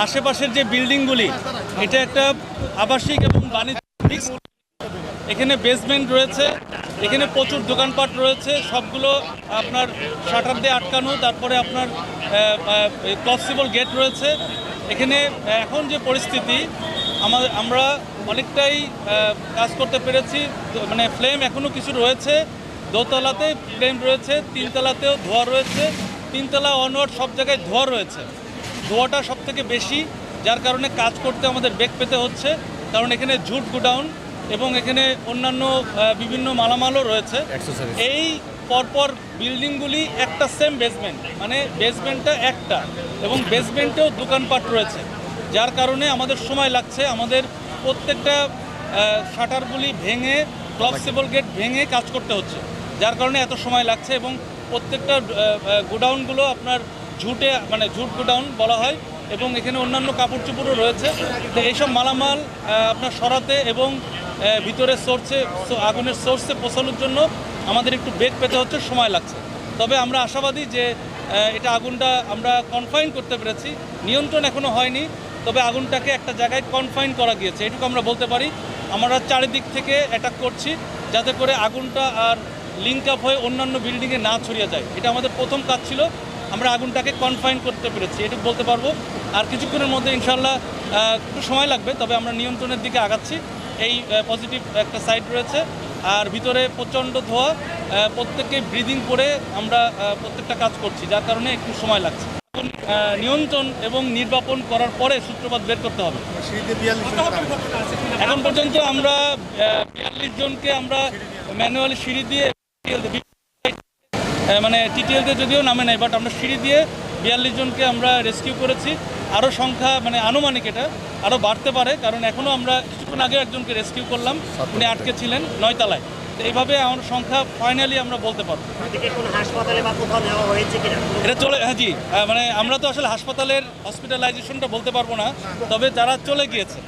আশেপাশের যে বিল্ডিংগুলি, এটা একটা আবাসিক এবং বাণিজ্যিক মিক্স। এখানে বেসমেন্ট রয়েছে, এখানে প্রচুর দোকানপাট রয়েছে, সবগুলো আপনার শাটার দিয়ে আটকানো, তারপরে আপনার ক্লসিবল গেট রয়েছে। এখানে এখন যে পরিস্থিতি, আমরা অনেকটাই কাজ করতে পেরেছি। মানে ফ্লেম এখনও কিছু রয়েছে, দোতলাতে ফ্লেম রয়েছে, তিনতলাতেও ধোঁয়া রয়েছে, তিনতলা অনওয়ার্ড সব জায়গায় ধোঁয়া রয়েছে। ধোঁয়াটা সব থেকে বেশি, যার কারণে কাজ করতে আমাদের বেগ পেতে হচ্ছে, কারণ এখানে ঝুট গোডাউন এবং এখানে অন্যান্য বিভিন্ন মালামালও রয়েছে। এই পরপর বিল্ডিংগুলি একটা সেম বেসমেন্ট, মানে বেসমেন্টটা একটা এবং বেসমেন্টেও দোকানপাট রয়েছে, যার কারণে আমাদের সময় লাগছে। আমাদের প্রত্যেকটা শাটারগুলি ভেঙে, ক্লসিবল গেট ভেঙে কাজ করতে হচ্ছে, যার কারণে এত সময় লাগছে। এবং প্রত্যেকটা গোডাউনগুলো আপনার ঝুটে, মানে ঝুট গোডাউন বলা হয়, এবং এখানে অন্যান্য কাপড় চোপড়ও রয়েছে। তো এইসব মালামাল আপনার সরাতে এবং ভিতরে আগুনের সোর্সে পৌঁছানোর জন্য আমাদের একটু বেগ পেতে হচ্ছে, সময় লাগছে। তবে আমরা আশাবাদী যে এটা আগুনটা আমরা কনফাইন করতে পেরেছি। নিয়ন্ত্রণ এখনও হয়নি, তবে আগুনটাকে একটা জায়গায় কনফাইন করা গিয়েছে, এটুকু আমরা বলতে পারি। আমরা চারিদিক থেকে অ্যাটাক করছি যাতে করে আগুনটা আর লিঙ্ক আপ হয়ে অন্যান্য বিল্ডিংয়ে না ছড়িয়ে যায়। এটা আমাদের প্রথম কাজ ছিল, আমরা আগুনটাকে কনফাইন করতে পেরেছি, এটুকু বলতে পারবো। আর কিছুক্ষণের মধ্যে ইনশাল্লাহ একটু সময় লাগবে, তবে আমরা নিয়ন্ত্রণের দিকে আগাচ্ছি। এই পজিটিভ একটা সাইড রয়েছে, আর ভিতরে প্রচণ্ড ধোঁয়া, প্রত্যেককে ব্রিদিং করে আমরা প্রত্যেকটা কাজ করছি, যার কারণে একটু সময় লাগছে। নিয়ন্ত্রণ এবং নির্বাপন করার পরে সূত্রপাত বের করতে হবে। এখন পর্যন্ত আমরা 42 জনকে আমরা ম্যানুয়ালি সিঁড়ি দিয়ে, মানে টিটিএলতে যদিও নামে নাই, বাট আমরা সিঁড়ি দিয়ে 42 জনকে আমরা রেস্কিউ করেছি। আরও সংখ্যা, মানে আনুমানিক এটা আরও বাড়তে পারে, কারণ এখনও আমরা কিছুক্ষণ আগেও একজনকে রেস্কিউ করলাম, উনি আটকে ছিলেন 9 তলায়। তো এইভাবে আমার সংখ্যা ফাইনালি আমরা বলতে পারবো। এটা চলে, জি, মানে আমরা তো আসলে হসপিটালাইজেশনটা বলতে পারবো না, তবে যারা চলে গিয়েছে